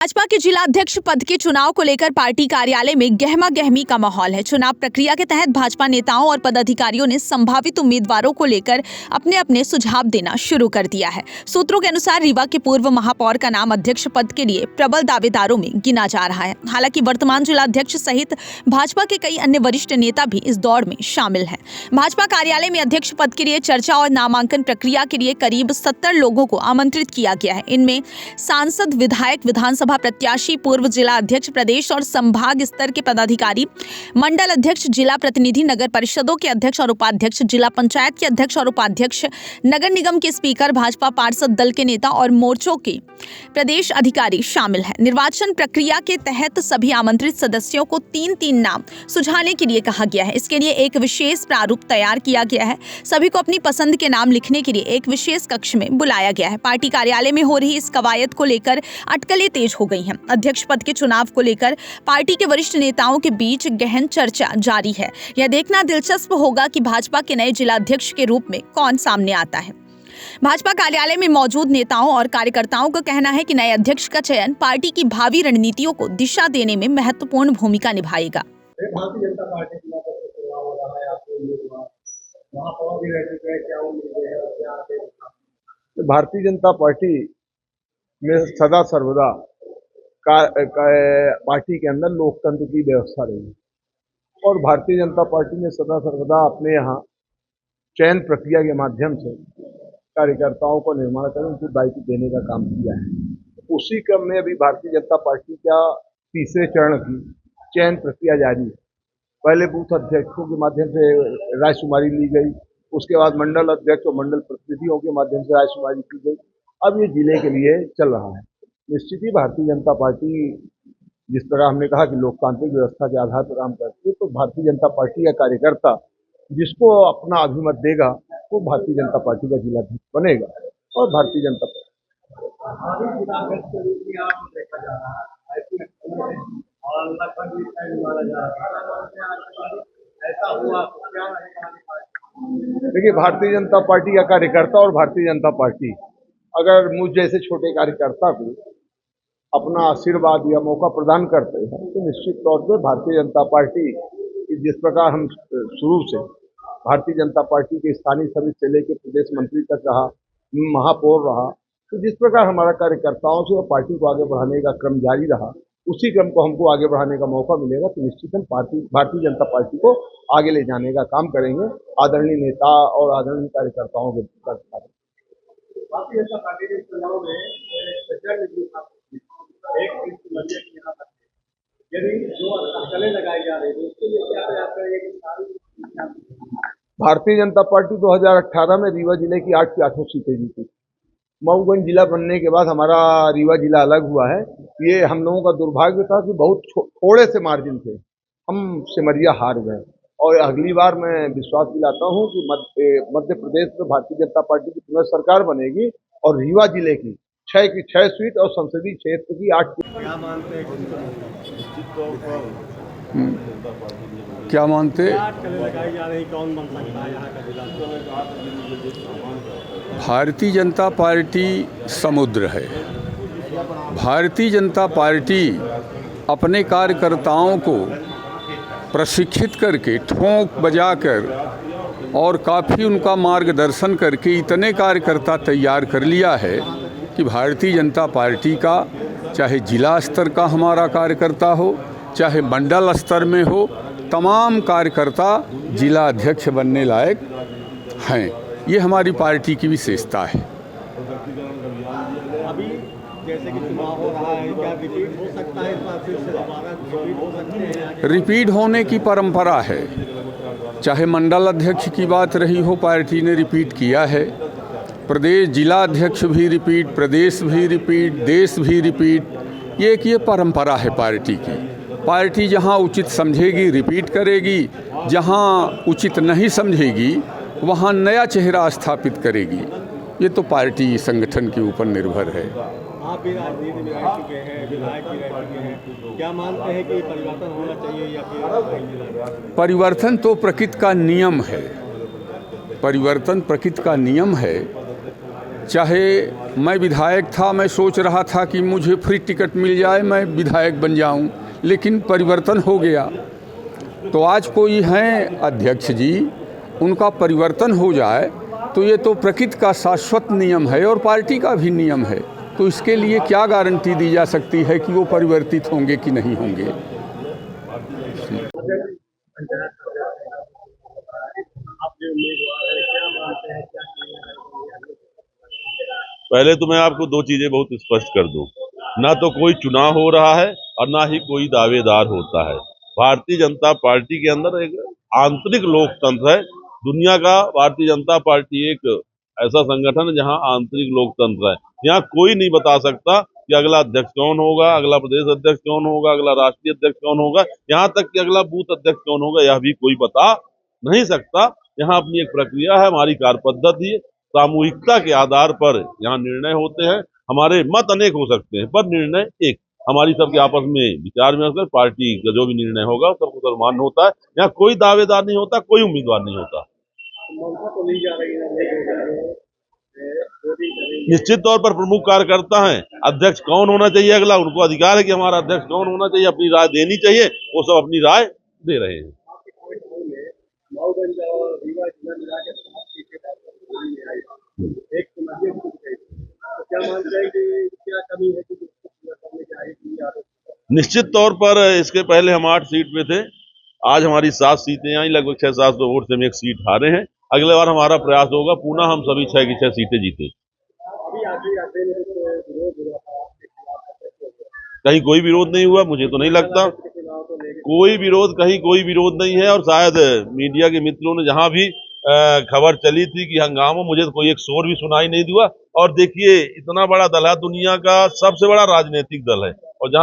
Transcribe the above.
भाजपा के जिला अध्यक्ष पद के चुनाव को लेकर पार्टी कार्यालय में गहमा गहमी का माहौल है। चुनाव प्रक्रिया के तहत भाजपा नेताओं और पदाधिकारियों ने संभावित उम्मीदवारों को लेकर अपने अपने सुझाव देना शुरू कर दिया है। सूत्रों के अनुसार रीवा के पूर्व महापौर का नाम अध्यक्ष पद के लिए प्रबल दावेदारों में गिना जा रहा है। हालांकि वर्तमान जिला अध्यक्ष सहित भाजपा के कई अन्य वरिष्ठ नेता भी इस दौड़ में शामिल हैं। भाजपा कार्यालय में अध्यक्ष पद के लिए चर्चा और नामांकन प्रक्रिया के लिए करीब 70 लोगों को आमंत्रित किया गया है। इनमें सांसद, विधायक, विधानसभा प्रत्याशी, पूर्व जिला अध्यक्ष, प्रदेश और संभाग स्तर के पदाधिकारी, मंडल अध्यक्ष, जिला प्रतिनिधि, नगर परिषदों के अध्यक्ष और उपाध्यक्ष, जिला पंचायत के अध्यक्ष और उपाध्यक्ष, नगर निगम के स्पीकर, भाजपा पार्षद दल के नेता और मोर्चों के प्रदेश अधिकारी शामिल हैं। निर्वाचन प्रक्रिया के तहत सभी आमंत्रित सदस्यों को 3-3 नाम सुझाने के लिए कहा गया है। इसके लिए एक विशेष प्रारूप तैयार किया गया है। सभी को अपनी पसंद के नाम लिखने के लिए एक विशेष कक्ष में बुलाया गया है। पार्टी कार्यालय में हो रही इस कवायद को लेकर अटकलें तेज हो गई हैं। अध्यक्ष पद के चुनाव को लेकर पार्टी के वरिष्ठ नेताओं के बीच गहन चर्चा जारी है। यह देखना दिलचस्प होगा कि भाजपा के नए जिला अध्यक्ष के रूप में कौन सामने आता है। भाजपा कार्यालय में मौजूद नेताओं और कार्यकर्ताओं का कहना है कि नए अध्यक्ष का चयन पार्टी की भावी रणनीतियों को दिशा देने में महत्वपूर्ण भूमिका निभाएगा। भारतीय जनता पार्टी चुनाव हो रहा है, आपको महापौर भी रह चुके हैं, क्या उम्मीद है? भारतीय जनता पार्टी में सदा सर्वदा पार्टी के अंदर लोकतंत्र की व्यवस्था रही है और भारतीय जनता पार्टी ने सदा सर्वदा अपने यहाँ चयन प्रक्रिया के माध्यम से कार्यकर्ताओं को निर्माण कर उनको दायित्व देने का काम किया है। उसी क्रम में अभी भारतीय जनता पार्टी का तीसरे चरण की चयन प्रक्रिया जारी है। पहले बूथ अध्यक्षों के माध्यम से रायशुमारी ली गई, उसके बाद मंडल अध्यक्ष और मंडल प्रतिनिधियों के माध्यम से रायशुमारी की गई। अब ये जिले के लिए चल रहा है। निश्चित ही भारतीय जनता पार्टी, जिस तरह हमने कहा कि लोकतांत्रिक व्यवस्था के आधार पर काम करती है, तो भारतीय जनता पार्टी का कार्यकर्ता जिसको अपना अभिमत देगा वो भारतीय जनता पार्टी का जिलाध्यक्ष बनेगा और भारतीय जनता देखिए, भारतीय जनता पार्टी का कार्यकर्ता और भारतीय जनता पार्टी अगर मुझ जैसे छोटे कार्यकर्ता को अपना आशीर्वाद या मौका प्रदान करते हैं तो निश्चित तौर पर भारतीय जनता पार्टी, जिस प्रकार हम शुरू से भारतीय जनता पार्टी के स्थानीय समिति से लेकर प्रदेश मंत्री तक रहा, महापौर रहा, तो जिस प्रकार हमारा कार्यकर्ताओं से पार्टी को आगे बढ़ाने का क्रम जारी रहा, उसी क्रम को हमको आगे बढ़ाने का मौका मिलेगा तो निश्चित हम भारतीय जनता पार्टी को आगे ले जाने का काम करेंगे, आदरणीय नेता और आदरणीय कार्यकर्ताओं के साथ। भारतीय जनता पार्टी के चुनाव में यदि जो अटकलें लगाई जा रही है उसके लिए क्या प्रयास करेंगे? भारतीय जनता पार्टी 2018 में रीवा जिले की 8 की 8 सीटें जीती। मऊगंज जिला बनने के बाद हमारा रीवा जिला अलग हुआ है। ये हम लोगों का दुर्भाग्य था कि बहुत थोड़े से मार्जिन थे हम सिमरिया हार गए। और अगली बार मैं विश्वास दिलाता हूं कि मध्य प्रदेश में भारतीय जनता पार्टी की पुनः सरकार बनेगी और रीवा जिले की 6 की 6 सीट और संसदीय क्षेत्र की 8 की। क्या मानते भारतीय जनता पार्टी समुद्र है। भारतीय जनता पार्टी अपने कार्यकर्ताओं को प्रशिक्षित करके, ठोंक बजाकर और काफ़ी उनका मार्गदर्शन करके इतने कार्यकर्ता तैयार कर लिया है कि भारतीय जनता पार्टी का चाहे जिला स्तर का हमारा कार्यकर्ता हो, चाहे मंडल स्तर में हो, तमाम कार्यकर्ता जिला अध्यक्ष बनने लायक हैं। ये हमारी पार्टी की विशेषता है। अभी जैसे कि चुनाव हो रहा है, क्या रिपीट हो सकता है? इस बार फिर से दोबारा रिपीट हो सकते हैं? रिपीट होने की परंपरा है। चाहे मंडल अध्यक्ष की बात रही हो, पार्टी ने रिपीट किया है। प्रदेश जिला अध्यक्ष भी रिपीट, प्रदेश भी रिपीट, देश भी रिपीट। ये परंपरा है पार्टी की। पार्टी जहां उचित समझेगी रिपीट करेगी, जहां उचित नहीं समझेगी वहां नया चेहरा स्थापित करेगी। ये तो पार्टी संगठन के ऊपर निर्भर है। आप भी राजनीति में रह चुके हैं, विधायक भी रह चुके हैं, क्या मानते हैं कि परिवर्तन होना चाहिए या फिर? परिवर्तन तो प्रकृति का नियम है। परिवर्तन प्रकृति का नियम है। चाहे मैं विधायक था, मैं सोच रहा था कि मुझे फ्री टिकट मिल जाए, मैं विधायक बन जाऊं, लेकिन परिवर्तन हो गया। तो आज कोई हैं अध्यक्ष जी, उनका परिवर्तन हो जाए तो ये तो प्रकृति का शाश्वत नियम है और पार्टी का भी नियम है। तो इसके लिए क्या गारंटी दी जा सकती है कि वो परिवर्तित होंगे कि नहीं होंगे। पहले तो मैं आपको दो चीजें बहुत स्पष्ट कर दूं, ना तो कोई चुनाव हो रहा है और ना ही कोई दावेदार होता है। भारतीय जनता पार्टी के अंदर एक आंतरिक लोकतंत्र है। दुनिया का भारतीय जनता पार्टी एक ऐसा संगठन है जहां आंतरिक लोकतंत्र है। यहाँ कोई नहीं बता सकता कि अगला अध्यक्ष कौन होगा, अगला प्रदेश अध्यक्ष कौन होगा, अगला राष्ट्रीय अध्यक्ष कौन होगा, यहाँ तक कि अगला बूथ अध्यक्ष कौन होगा यह भी कोई बता नहीं सकता। यहाँ अपनी एक प्रक्रिया है, हमारी कार्य पद्धति है, सामूहिकता के आधार पर यहाँ निर्णय होते हैं। हमारे मत अनेक हो सकते हैं पर निर्णय एक, हमारी सबके आपस में विचार विमर्श कर पार्टी का जो भी निर्णय होगा सबको सम्मान होता है। यहाँ कोई दावेदार नहीं होता, कोई उम्मीदवार नहीं होता। निश्चित तौर पर प्रमुख कार्यकर्ता हैं, अध्यक्ष कौन होना चाहिए अगला, उनको अधिकार है कि हमारा अध्यक्ष कौन होना चाहिए, अपनी राय देनी चाहिए, वो सब अपनी राय दे रहे हैं। निश्चित तौर पर इसके पहले हम 8 सीट पे थे, आज हमारी 7 सीटें आई, लगभग 600-700 वोट से हम एक सीट हारे हैं। अगले बार हमारा प्रयास होगा पुनः हम सभी 6 की 6 सीटें जीते। कहीं कोई विरोध नहीं हुआ, मुझे तो नहीं लगता कोई विरोध, कहीं कोई विरोध नहीं है। और शायद मीडिया के मित्रों ने जहां भी खबर चली थी कि हंगामा, मुझे तो कोई एक शोर भी सुनाई नहीं दिया। और देखिए, इतना बड़ा दल है, दुनिया का सबसे बड़ा राजनीतिक दल है,